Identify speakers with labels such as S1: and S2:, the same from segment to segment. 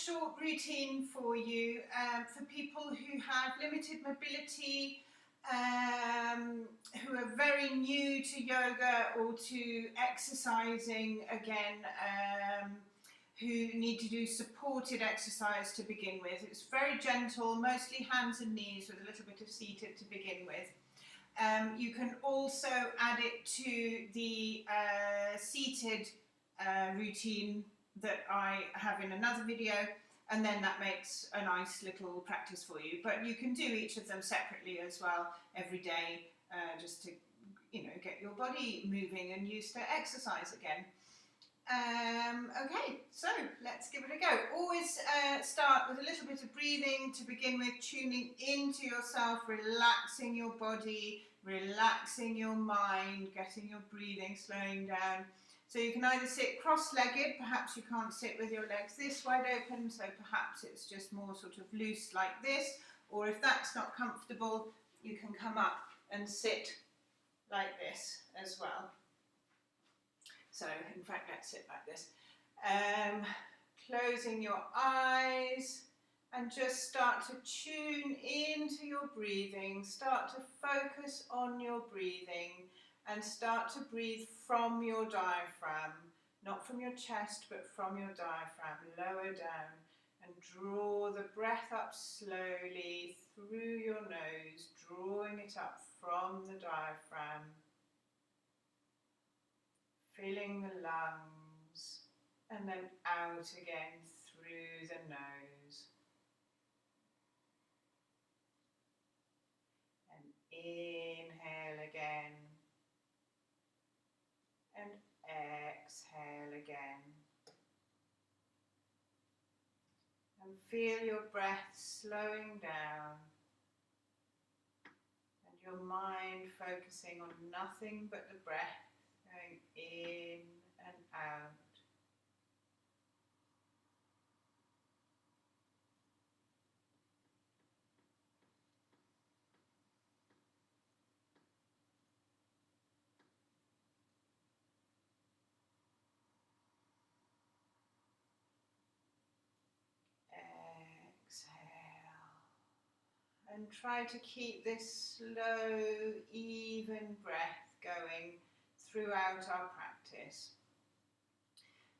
S1: short routine for you for people who have limited mobility, who are very new to yoga or to exercising again, who need to do supported exercise to begin with. It's very gentle, mostly hands and knees with a little bit of seated to begin with. You can also add it to the seated routine that I have in another video, and then that makes a nice little practice for you. But you can do each of them separately as well every day, just to, you know, get your body moving and used to exercise again. Okay, so let's give it a go. Always start with a little bit of breathing to begin with, tuning into yourself, relaxing your body, relaxing your mind, getting your breathing slowing down. So you can either sit cross-legged, perhaps you can't sit with your legs this wide open, so perhaps it's just more sort of loose like this, or if that's not comfortable, you can come up and sit like this as well. So in fact, let's sit like this. Closing your eyes and just start to tune into your breathing. Start to focus on your breathing and start to breathe from your diaphragm. Not from your chest, but from your diaphragm, lower down. And draw the breath up slowly through your nose, drawing it up from the diaphragm. Filling the lungs, and then out again through the nose. And inhale again. And exhale again. And feel your breath slowing down. And your mind focusing on nothing but the breath. Going in and out. Exhale. And try to keep this slow, even breath going throughout our practice.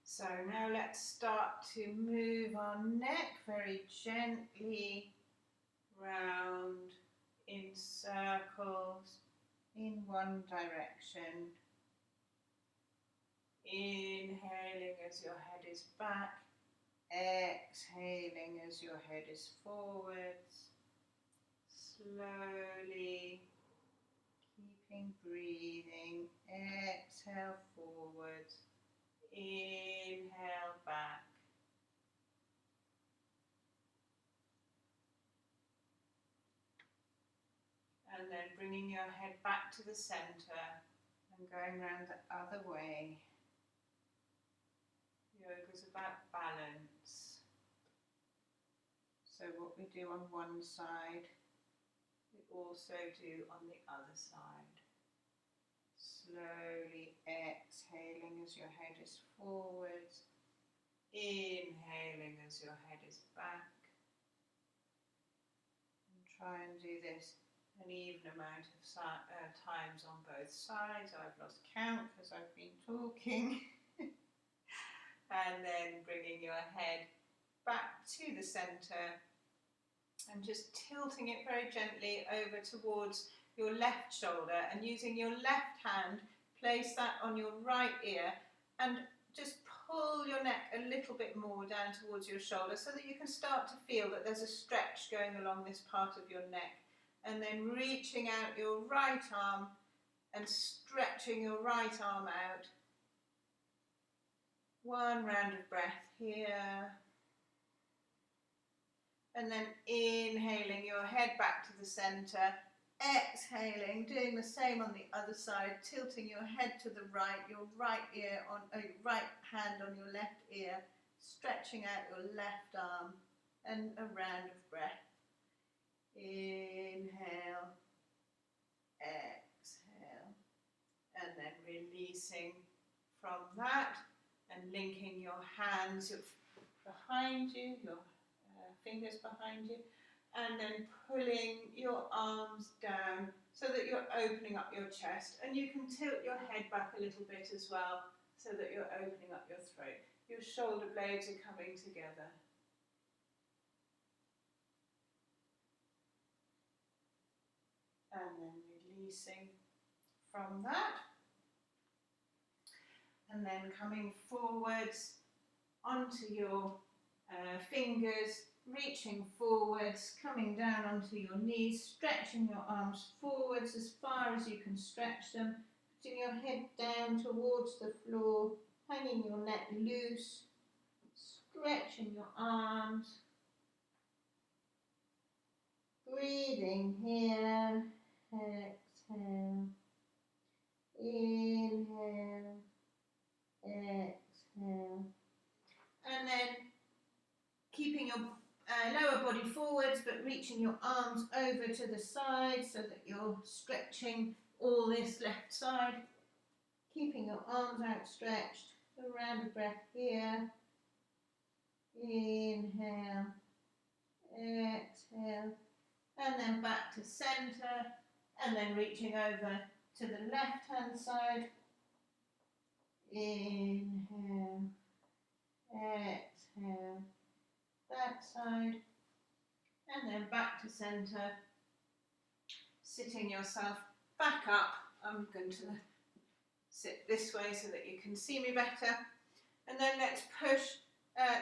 S1: So now let's start to move our neck very gently round in circles in one direction. Inhaling as your head is back, exhaling as your head is forwards. Slowly keeping breathing, exhale forwards, inhale back. And then bringing your head back to the center and going round the other way. Yoga is about balance. So what we do on one side, we also do on the other side. Slowly exhaling as your head is forwards, inhaling as your head is back. And try and do this an even amount of times on both sides. I've lost count because I've been talking. And then bringing your head back to the center and just tilting it very gently over towards your left shoulder, and using your left hand, place that on your right ear and just pull your neck a little bit more down towards your shoulder so that you can start to feel that there's a stretch going along this part of your neck. And then reaching out your right arm and stretching your right arm out. One round of breath here. And then inhaling your head back to the center. Exhaling, doing the same on the other side, tilting your head to the right, your right ear on right hand on your left ear, stretching out your left arm, and a round of breath. Inhale, exhale, and then releasing from that and linking your hands, behind you, your fingers behind you, and then pulling your arms down so that you're opening up your chest, and you can tilt your head back a little bit as well so that you're opening up your throat. Your shoulder blades are coming together. And then releasing from that. And then coming forwards onto your fingers, reaching forwards, coming down onto your knees, stretching your arms forwards as far as you can stretch them, putting your head down towards the floor, hanging your neck loose, stretching your arms, breathing here, exhale, inhale, exhale, and then keeping your lower body forwards but reaching your arms over to the side so that you're stretching all this left side, keeping your arms outstretched. A round of breath here, inhale, exhale, and then back to centre, and then reaching over to the left hand side, inhale, exhale, that side, and then back to centre, sitting yourself back up. I'm going to sit this way so that you can see me better, and then let's push,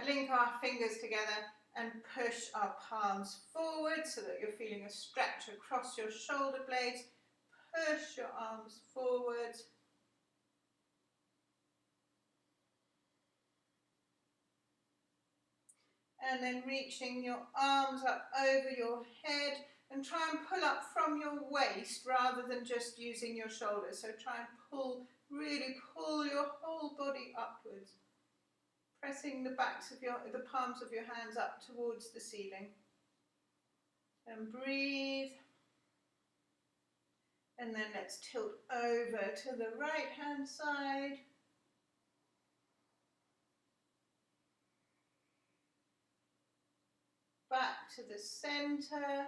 S1: link our fingers together and push our palms forward so that you're feeling a stretch across your shoulder blades. Push your arms forward. And then reaching your arms up over your head, and try and pull up from your waist rather than just using your shoulders. So try and pull, really pull your whole body upwards, pressing the palms of your hands up towards the ceiling. And breathe. And then let's tilt over to the right hand side. Back to the centre,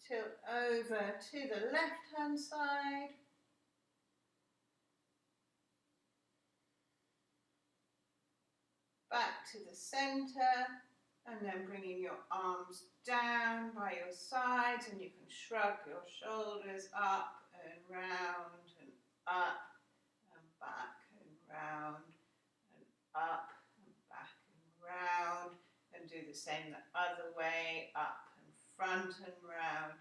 S1: tilt over to the left hand side. Back to the centre, and then bringing your arms down by your sides, and you can shrug your shoulders up and round and up and back and round and up and back and round. And do the same the other way, up and front and round,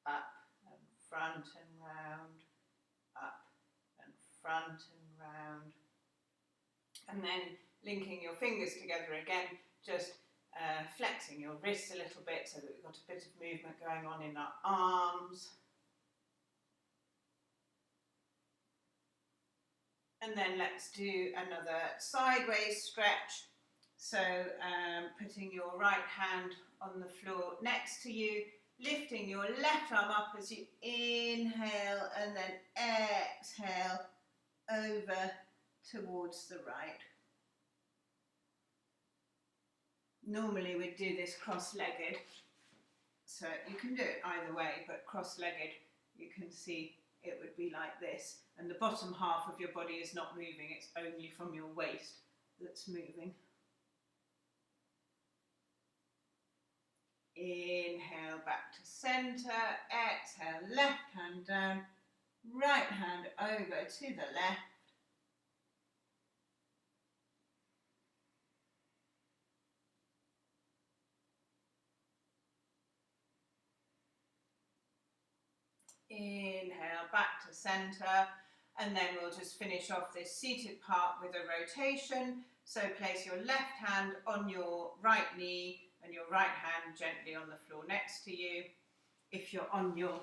S1: up and front and round, up and front and round. And then linking your fingers together again, just flexing your wrists a little bit so that we've got a bit of movement going on in our arms. And then let's do another sideways stretch. So putting your right hand on the floor next to you, lifting your left arm up as you inhale, and then exhale over towards the right. Normally we'd do this cross-legged, so you can do it either way, but cross-legged you can see it would be like this, and the bottom half of your body is not moving, it's only from your waist that's moving. Inhale back to centre, exhale left hand down, right hand over to the left. Inhale back to centre, and then we'll just finish off this seated part with a rotation. So place your left hand on your right knee and your right hand gently on the floor next to you. If you're on your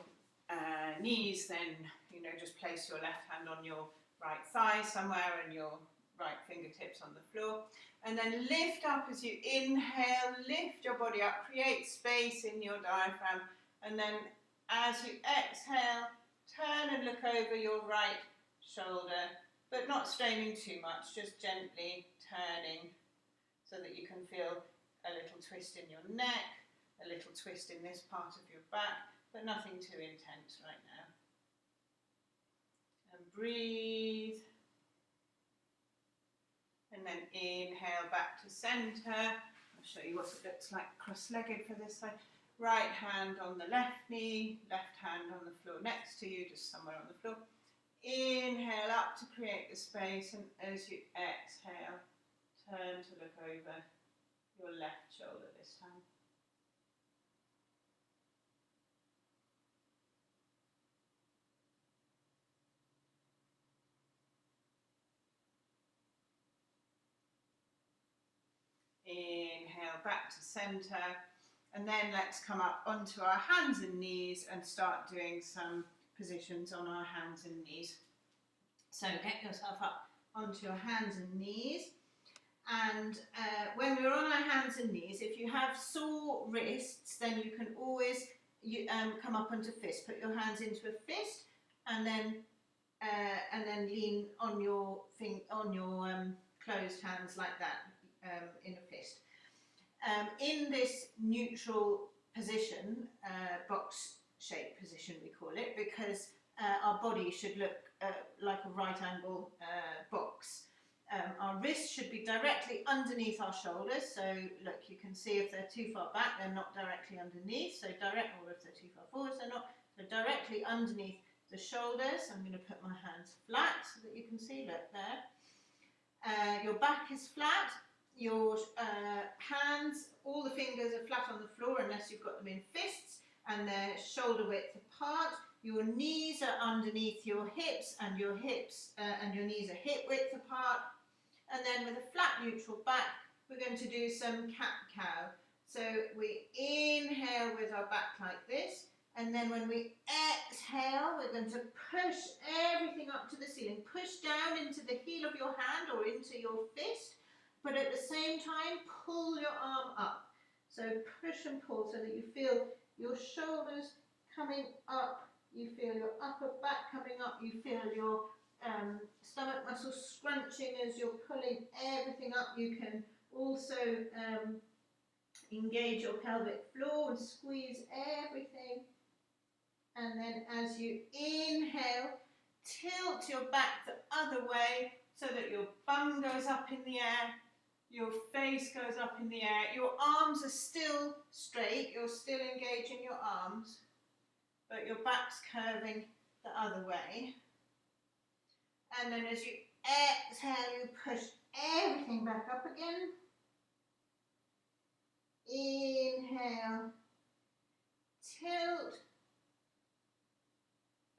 S1: knees, then just place your left hand on your right thigh somewhere and your right fingertips on the floor. And then lift up as you inhale, lift your body up, create space in your diaphragm, and then as you exhale, turn and look over your right shoulder, but not straining too much, just gently turning so so that you can feel a little twist in your neck, a little twist in this part of your back, but nothing too intense right now. And breathe. And then inhale back to centre. I'll show you what it looks like cross-legged for this side. Right hand on the left knee, left hand on the floor next to you, just somewhere on the floor. Inhale up to create the space, and as you exhale, turn to look over your left shoulder this time. Inhale back to centre, and then let's come up onto our hands and knees and start doing some positions on our hands and knees. So get yourself up onto your hands and knees, and when we're on our hands and knees, if you have sore wrists, then you can always come up onto fist. Put your hands into a fist, and then lean on your closed hands like that. In a fist. In this neutral position, box shape position we call it, because our body should look like a right angle box. Our wrists should be directly underneath our shoulders, so look, you can see if they're too far back, they're not directly underneath, or if they're too far forward, they're not. So directly underneath the shoulders. I'm going to put my hands flat so that you can see, look there. Your back is flat. Your hands, all the fingers are flat on the floor unless you've got them in fists, and they're shoulder width apart. Your knees are underneath your hips, and your hips and your knees are hip width apart. And then with a flat neutral back, we're going to do some cat-cow. So we inhale with our back like this, and then when we exhale, we're going to push everything up to the ceiling. Push down into the heel of your hand or into your fist, but at the same time, pull your arm up. So push and pull so that you feel your shoulders coming up, you feel your upper back coming up, you feel your stomach muscles scrunching as you're pulling everything up. You can also engage your pelvic floor and squeeze everything. And then as you inhale, tilt your back the other way so that your bum goes up in the air. Your face goes up in the air. Your arms are still straight. You're still engaging your arms, but your back's curving the other way. And then as you exhale, you push everything back up again. Inhale, tilt,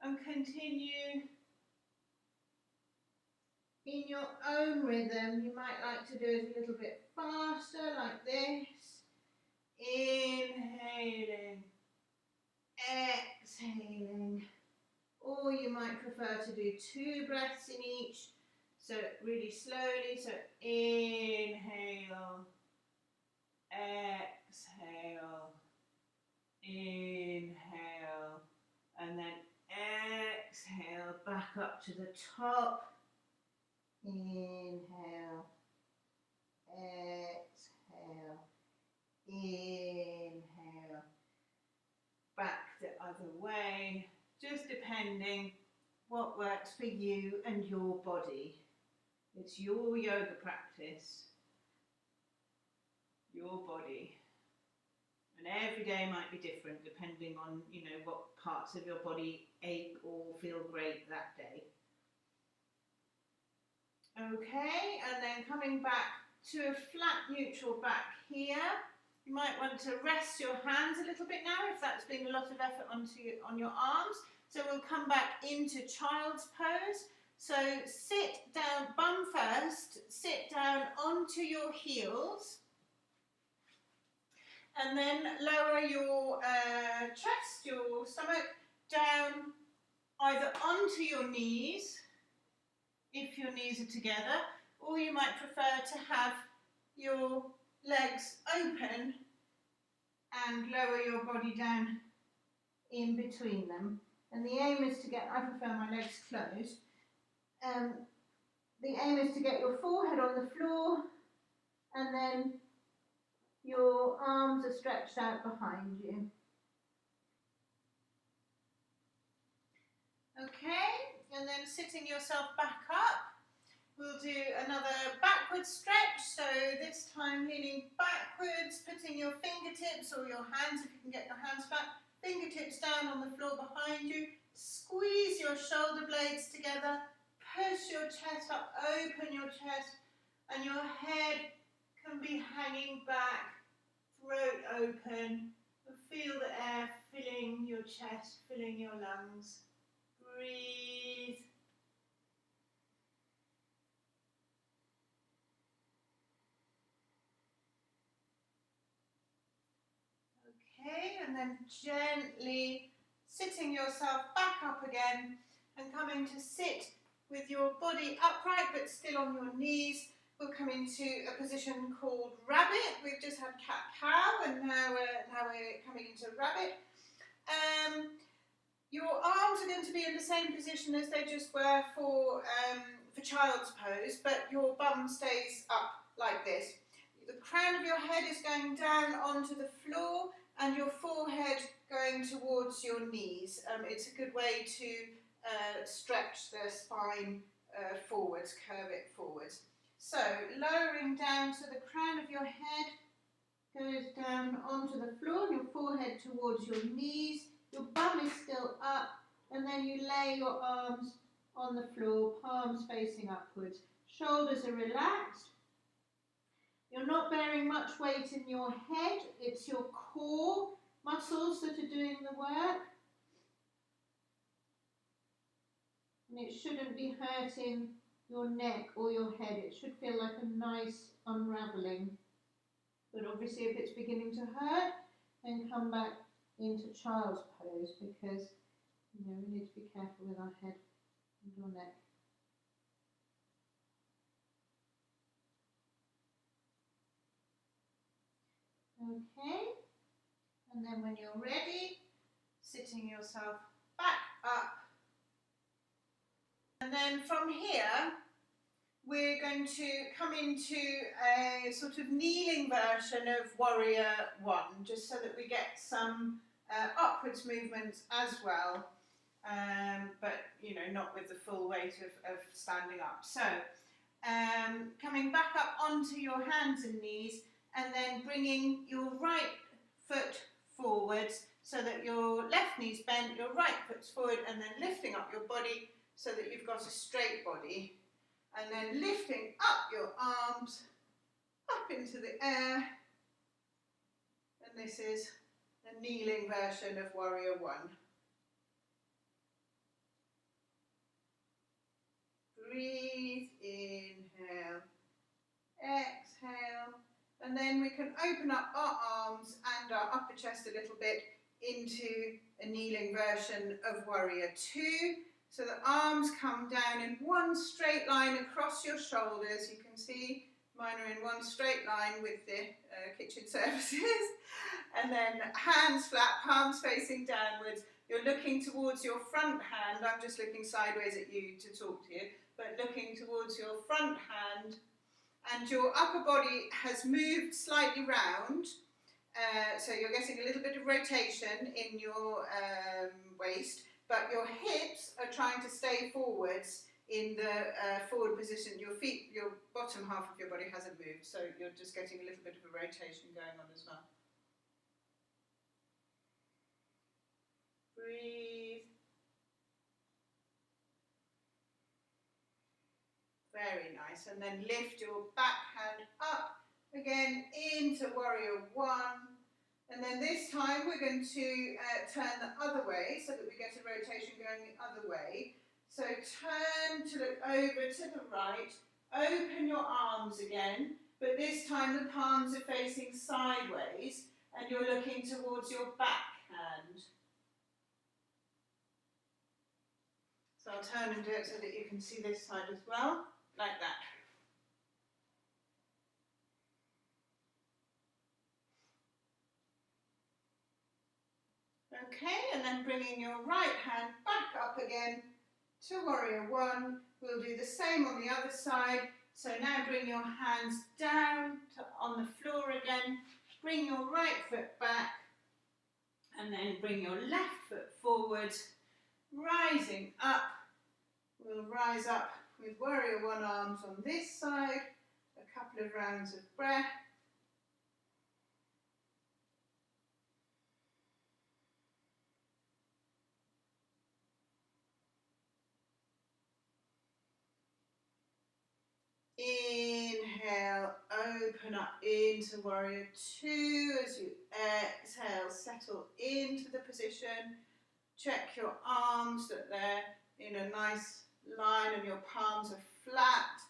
S1: and continue in your own rhythm. You might like to do it a little bit faster, like this. Inhaling, exhaling. Or you might prefer to do 2 breaths in each. So really slowly. So inhale, exhale, inhale, and then exhale back up to the top. Inhale, exhale, inhale, back the other way, just depending what works for you and your body. It's your yoga practice, your body, and every day might be different depending on, you know, what parts of your body ache or feel great that day. Okay, and then coming back to a flat neutral back here. You might want to rest your hands a little bit now if that's been a lot of effort on your arms. So we'll come back into child's pose. So sit down, bum first, sit down onto your heels, and then lower your chest, your stomach, down either onto your knees, if your knees are together, or you might prefer to have your legs open and lower your body down in between them. And the aim is to get, I prefer my legs closed, the aim is to get your forehead on the floor and and then your arms are stretched out behind you. Okay, and then sitting yourself back up, we'll do another backward stretch. So this time leaning backwards, putting your fingertips or your hands, if you can get your hands flat, fingertips down on the floor behind you. Squeeze your shoulder blades together, push your chest up, open your chest, and your head can be hanging back, throat open. Feel the air filling your chest, filling your lungs. Breathe. Okay, and then gently sitting yourself back up again and coming to sit with your body upright but still on your knees. We'll come into a position called rabbit. We've just had cat-cow and now we're coming into rabbit. Your arms are going to be in the same position as they just were for child's pose, but your bum stays up like this. The crown of your head is going down onto the floor and your forehead going towards your knees. It's a good way to stretch the spine forwards, curve it forwards. So lowering down so the crown of your head goes down onto the floor, your forehead towards your knees, your bum is still up, and then you lay your arms on the floor, palms facing upwards. Shoulders are relaxed. You're not bearing much weight in your head, it's your core muscles that are doing the work. And it shouldn't be hurting your neck or your head. It should feel like a nice unravelling. But obviously if it's beginning to hurt, then come back into child's pose, because we need to be careful with our head and your neck. Okay, and then when you're ready, sitting yourself back up. And then from here, we're going to come into a sort of kneeling version of Warrior One, just so that we get some upwards movements as well, but not with the full weight of standing up. So coming back up onto your hands and knees, and then bringing your right foot forwards so that your left knee's bent, your right foot's forward, and then lifting up your body so that you've got a straight body. And then lifting up your arms up into the air. And this is a kneeling version of Warrior One. Breathe, inhale, exhale. And then we can open up our arms and our upper chest a little bit into a kneeling version of Warrior Two. So the arms come down in one straight line across your shoulders. You can see mine are in one straight line with the kitchen services. And then hands flat, palms facing downwards. You're looking towards your front hand. I'm just looking sideways at you to talk to you, but looking towards your front hand. And your upper body has moved slightly round. So you're getting a little bit of rotation in your waist. But your hips are trying to stay forwards in the forward position. Your feet, your bottom half of your body hasn't moved, so you're just getting a little bit of a rotation going on as well. Breathe. Very nice. And then lift your back hand up again into Warrior One. And then this time we're going to turn the other way so that we get a rotation going the other way. So turn to look over to the right, open your arms again, but this time the palms are facing sideways and you're looking towards your back hand. So I'll turn and do it so that you can see this side as well, like that. Okay, and then bringing your right hand back up again to Warrior One. We'll do the same on the other side. So now bring your hands down to on the floor again. Bring your right foot back and then bring your left foot forward, rising up. We'll rise up with warrior one arms on this side, a couple of rounds of breath. Inhale, open up into warrior two. As you exhale, settle into the position. Check your arms that they're in a nice line and your palms are flat.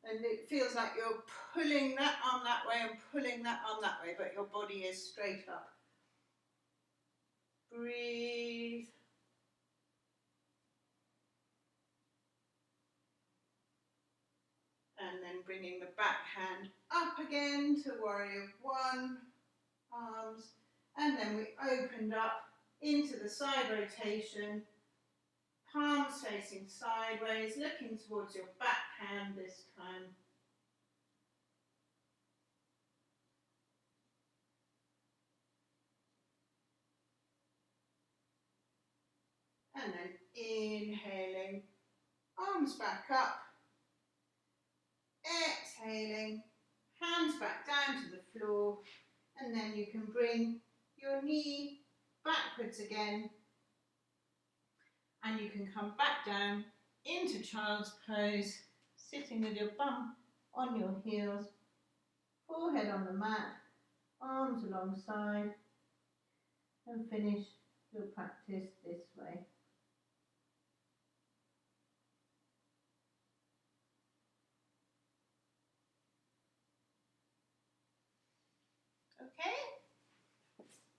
S1: And it feels like you're pulling that arm that way and pulling that arm that way, but your body is straight up. Breathe. And then bringing the back hand up again to warrior one, arms. And then we opened up into the side rotation, palms facing sideways, looking towards your back hand this time. And then inhaling, arms back up. Exhaling, hands back down to the floor, and then you can bring your knee backwards again, and you can come back down into child's pose, sitting with your bum on your heels, forehead on the mat, arms alongside, and finish your practice this way.